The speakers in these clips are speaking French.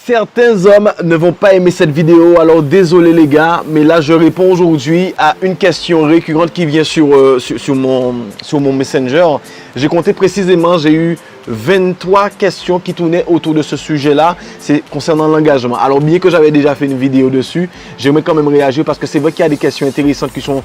Certains hommes ne vont pas aimer cette vidéo, alors désolé les gars, mais là je réponds aujourd'hui à une question récurrente qui vient sur mon Messenger. J'ai compté précisément, j'ai eu 23 questions qui tournaient autour de ce sujet-là, c'est concernant l'engagement. Alors bien que j'avais déjà fait une vidéo dessus, j'aimerais quand même réagir parce que c'est vrai qu'il y a des questions intéressantes qui sont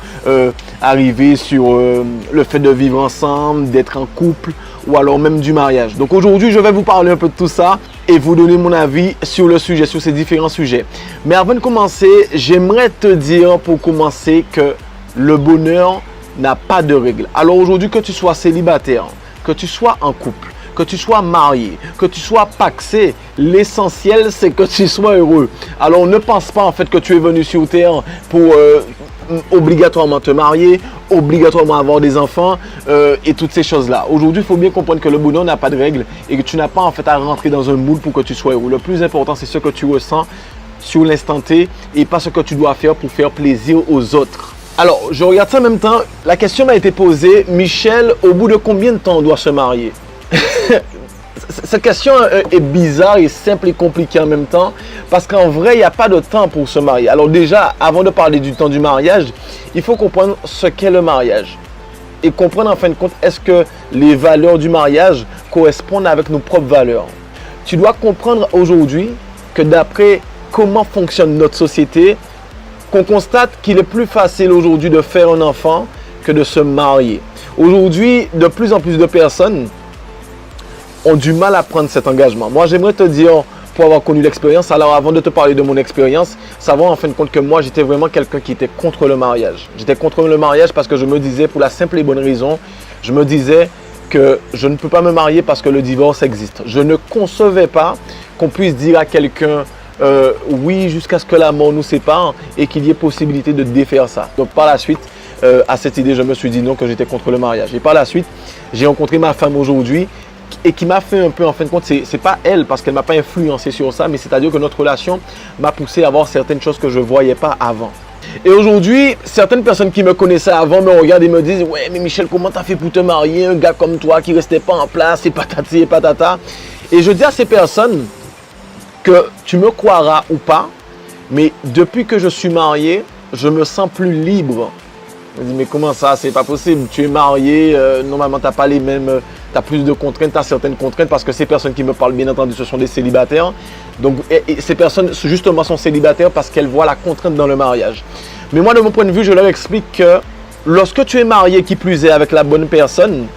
arrivées sur le fait de vivre ensemble, d'être en couple ou alors même du mariage. Donc aujourd'hui, je vais vous parler un peu de tout ça et vous donner mon avis sur le sujet, sur ces différents sujets. Mais avant de commencer, j'aimerais te dire pour commencer que le bonheur n'a pas de règles. Alors aujourd'hui, que tu sois célibataire, que tu sois en couple, que tu sois marié, que tu sois pacsé, l'essentiel c'est que tu sois heureux. Alors ne pense pas en fait que tu es venu sur terre pour obligatoirement te marier, obligatoirement avoir des enfants et toutes ces choses-là. Aujourd'hui, il faut bien comprendre que le bonheur n'a pas de règles et que tu n'as pas en fait à rentrer dans un moule pour que tu sois heureux. Le plus important, c'est ce que tu ressens sur l'instant T et pas ce que tu dois faire pour faire plaisir aux autres. Alors, je regarde ça en même temps. La question m'a été posée, Michel, au bout de combien de temps on doit se marier? Cette question est bizarre et simple et compliquée en même temps parce qu'en vrai, il n'y a pas de temps pour se marier. Alors déjà, avant de parler du temps du mariage, il faut comprendre ce qu'est le mariage et comprendre en fin de compte, est-ce que les valeurs du mariage correspondent avec nos propres valeurs. Tu dois comprendre aujourd'hui que d'après comment fonctionne notre société, qu'on constate qu'il est plus facile aujourd'hui de faire un enfant que de se marier. Aujourd'hui, de plus en plus de personnes ont du mal à prendre cet engagement. Moi, j'aimerais te dire, pour avoir connu l'expérience, alors avant de te parler de mon expérience, savoir en fin de compte que moi, j'étais vraiment quelqu'un qui était contre le mariage. J'étais contre le mariage parce que je me disais, pour la simple et bonne raison, je me disais que je ne peux pas me marier parce que le divorce existe. Je ne concevais pas qu'on puisse dire à quelqu'un oui, jusqu'à ce que la mort nous sépare et qu'il y ait possibilité de défaire ça. Donc par la suite, à cette idée, je me suis dit non, que j'étais contre le mariage. Et par la suite, j'ai rencontré ma femme aujourd'hui et qui m'a fait un peu, en fin de compte, c'est pas elle parce qu'elle m'a pas influencé sur ça, mais c'est-à-dire que notre relation m'a poussé à voir certaines choses que je voyais pas avant. Et aujourd'hui, certaines personnes qui me connaissaient avant me regardent et me disent « Ouais, mais Michel, comment t'as fait pour te marier? Un gars comme toi qui restait pas en place, et patati et patata. » Et je dis à ces personnes que tu me croiras ou pas, mais depuis que je suis marié, je me sens plus libre. Je me dis, mais comment ça? C'est pas possible. Tu es marié, normalement, tu n'as pas les mêmes. Tu as plus de contraintes, tu as certaines contraintes parce que ces personnes qui me parlent, bien entendu, ce sont des célibataires. Donc, et ces personnes, justement, sont célibataires parce qu'elles voient la contrainte dans le mariage. Mais moi, de mon point de vue, je leur explique que lorsque tu es marié, qui plus est, avec la bonne personne,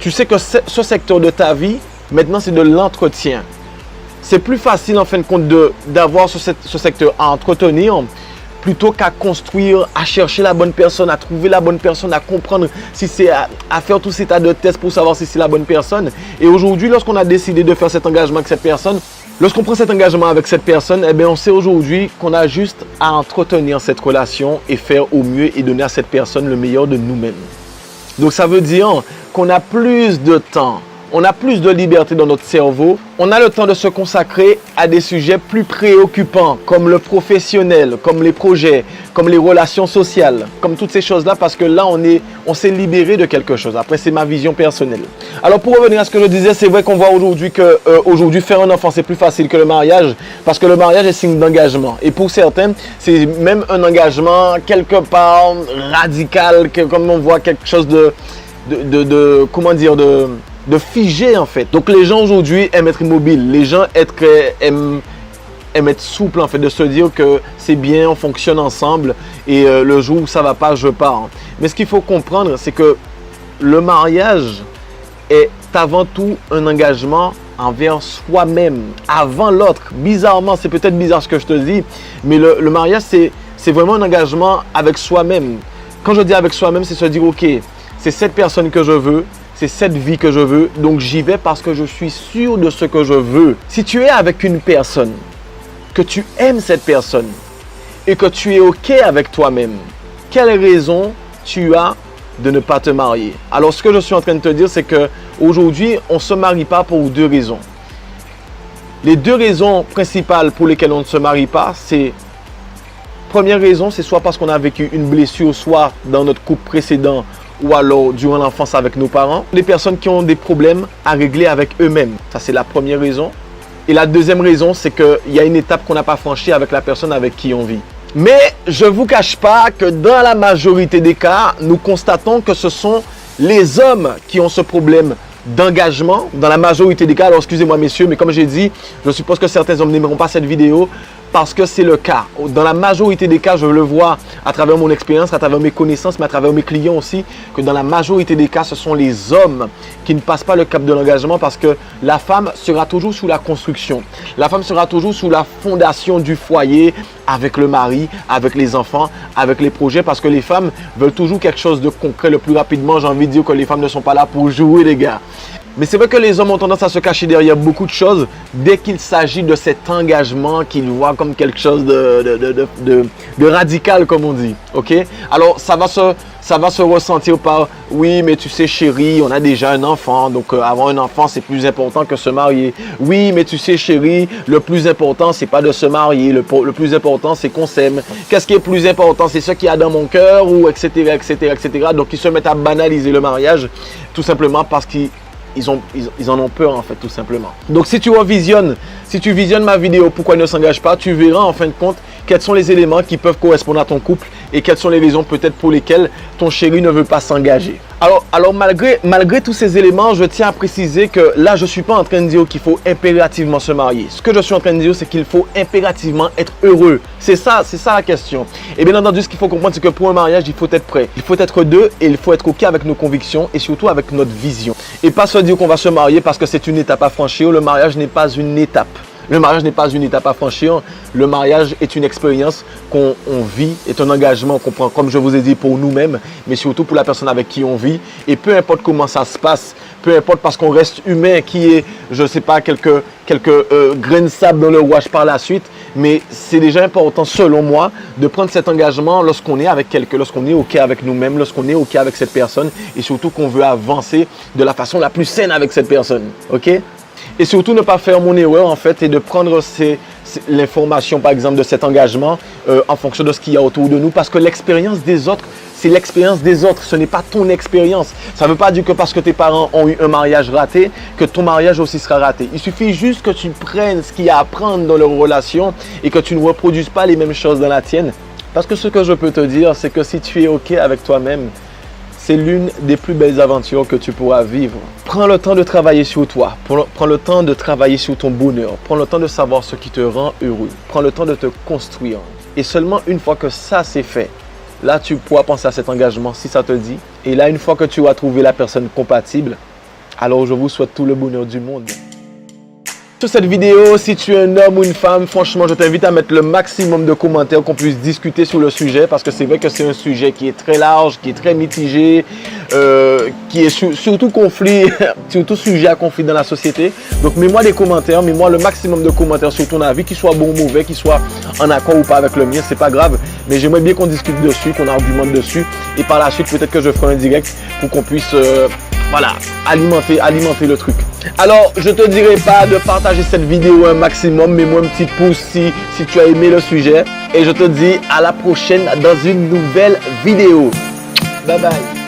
tu sais que ce secteur de ta vie, maintenant, c'est de l'entretien. C'est plus facile, en fin de compte, d'avoir ce secteur à entretenir plutôt qu'à construire, à chercher la bonne personne, à trouver la bonne personne, à comprendre si c'est à faire tous ces tas de tests pour savoir si c'est la bonne personne. Et aujourd'hui, lorsqu'on a décidé de faire cet engagement avec cette personne, lorsqu'on prend cet engagement avec cette personne, eh bien, on sait aujourd'hui qu'on a juste à entretenir cette relation et faire au mieux et donner à cette personne le meilleur de nous-mêmes. Donc ça veut dire qu'on a plus de temps. On a plus de liberté dans notre cerveau. On a le temps de se consacrer à des sujets plus préoccupants, comme le professionnel, comme les projets, comme les relations sociales, comme toutes ces choses-là, parce que là, on s'est libéré de quelque chose. Après, c'est ma vision personnelle. Alors, pour revenir à ce que je disais, c'est vrai qu'on voit aujourd'hui que faire un enfant, c'est plus facile que le mariage, parce que le mariage est signe d'engagement. Et pour certains, c'est même un engagement quelque part radical, comme on voit quelque chose de figé en fait. Donc les gens aujourd'hui aiment être immobiles, les gens aiment être souples en fait, de se dire que c'est bien, on fonctionne ensemble et le jour où ça va pas, je pars. Mais ce qu'il faut comprendre, c'est que le mariage est avant tout un engagement envers soi-même, avant l'autre. Bizarrement, c'est peut-être bizarre ce que je te dis, mais le mariage c'est vraiment un engagement avec soi-même. Quand je dis avec soi-même, c'est se dire ok, c'est cette personne que je veux, c'est cette vie que je veux, donc j'y vais parce que je suis sûr de ce que je veux. Si tu es avec une personne, que tu aimes cette personne et que tu es OK avec toi-même, quelle raison tu as de ne pas te marier? Alors ce que je suis en train de te dire, c'est qu'aujourd'hui, on ne se marie pas pour deux raisons. Les deux raisons principales pour lesquelles on ne se marie pas, c'est première raison, c'est soit parce qu'on a vécu une blessure, soit dans notre couple précédent, ou alors durant l'enfance avec nos parents. Les personnes qui ont des problèmes à régler avec eux-mêmes. Ça, c'est la première raison. Et la deuxième raison, c'est qu'il y a une étape qu'on n'a pas franchie avec la personne avec qui on vit. Mais je ne vous cache pas que dans la majorité des cas, nous constatons que ce sont les hommes qui ont ce problème d'engagement. Dans la majorité des cas, alors excusez-moi messieurs, mais comme j'ai dit, je suppose que certains hommes n'aimeront pas cette vidéo parce que c'est le cas. Dans la majorité des cas, je le vois à travers mon expérience, à travers mes connaissances, mais à travers mes clients aussi, que dans la majorité des cas, ce sont les hommes qui ne passent pas le cap de l'engagement parce que la femme sera toujours sous la construction. La femme sera toujours sous la fondation du foyer avec le mari, avec les enfants, avec les projets parce que les femmes veulent toujours quelque chose de concret le plus rapidement. J'ai envie de dire que les femmes ne sont pas là pour jouer les gars. Mais c'est vrai que les hommes ont tendance à se cacher derrière beaucoup de choses dès qu'il s'agit de cet engagement qu'ils voient comme quelque chose de radical, comme on dit. Ok? Alors, ça va se ressentir par « Oui, mais tu sais, chérie, on a déjà un enfant, donc avoir un enfant, c'est plus important que se marier. Oui, mais tu sais, chérie, le plus important, c'est pas de se marier. Le plus important, c'est qu'on s'aime. Qu'est-ce qui est plus important? C'est ce qu'il y a dans mon cœur, ou etc., etc., etc. » Donc, ils se mettent à banaliser le mariage, tout simplement parce qu'ils en ont peur en fait, tout simplement. Donc si tu visionnes ma vidéo Pourquoi il ne s'engage pas, tu verras en fin de compte quels sont les éléments qui peuvent correspondre à ton couple et quelles sont les raisons peut-être pour lesquelles ton chéri ne veut pas s'engager. Alors malgré tous ces éléments, je tiens à préciser que là, je ne suis pas en train de dire qu'il faut impérativement se marier. Ce que je suis en train de dire, c'est qu'il faut impérativement être heureux. C'est ça la question. Et bien entendu, ce qu'il faut comprendre, c'est que pour un mariage, il faut être prêt. Il faut être deux et il faut être OK avec nos convictions et surtout avec notre vision. Et pas se dire qu'on va se marier parce que c'est une étape à franchir. Le mariage n'est pas une étape. Le mariage n'est pas une étape à franchir. Le mariage est une expérience qu'on vit, est un engagement qu'on prend, comme je vous ai dit, pour nous-mêmes, mais surtout pour la personne avec qui on vit. Et peu importe comment ça se passe, peu importe parce qu'on reste humain, qui est, je ne sais pas, quelques grains de sable dans le rouage par la suite, mais c'est déjà important, selon moi, de prendre cet engagement lorsqu'on est avec quelqu'un, lorsqu'on est OK avec nous-mêmes, lorsqu'on est OK avec cette personne, et surtout qu'on veut avancer de la façon la plus saine avec cette personne. OK? Et surtout ne pas faire mon erreur en fait et de prendre l'information par exemple de cet engagement en fonction de ce qu'il y a autour de nous parce que l'expérience des autres, c'est l'expérience des autres, ce n'est pas ton expérience. Ça ne veut pas dire que parce que tes parents ont eu un mariage raté, que ton mariage aussi sera raté. Il suffit juste que tu prennes ce qu'il y a à prendre dans leur relation et que tu ne reproduises pas les mêmes choses dans la tienne. Parce que ce que je peux te dire, c'est que si tu es OK avec toi-même, c'est l'une des plus belles aventures que tu pourras vivre. Prends le temps de travailler sur toi. Prends le temps de travailler sur ton bonheur. Prends le temps de savoir ce qui te rend heureux. Prends le temps de te construire. Et seulement une fois que ça c'est fait, là tu pourras penser à cet engagement si ça te dit. Et là, une fois que tu as trouvé la personne compatible, alors je vous souhaite tout le bonheur du monde. Sur cette vidéo, si tu es un homme ou une femme, franchement, je t'invite à mettre le maximum de commentaires qu'on puisse discuter sur le sujet parce que c'est vrai que c'est un sujet qui est très large, qui est très mitigé, qui est surtout conflit, surtout sujet à conflit dans la société. Donc, mets-moi des commentaires, mets-moi le maximum de commentaires sur ton avis, qu'il soit bon ou mauvais, qu'il soit en accord ou pas avec le mien, c'est pas grave. Mais j'aimerais bien qu'on discute dessus, qu'on argumente dessus et par la suite, peut-être que je ferai un direct pour qu'on puisse... voilà, alimenter le truc. Alors, je te dirai pas de partager cette vidéo un maximum, mets-moi un petit pouce si tu as aimé le sujet. Et je te dis à la prochaine dans une nouvelle vidéo. Bye bye.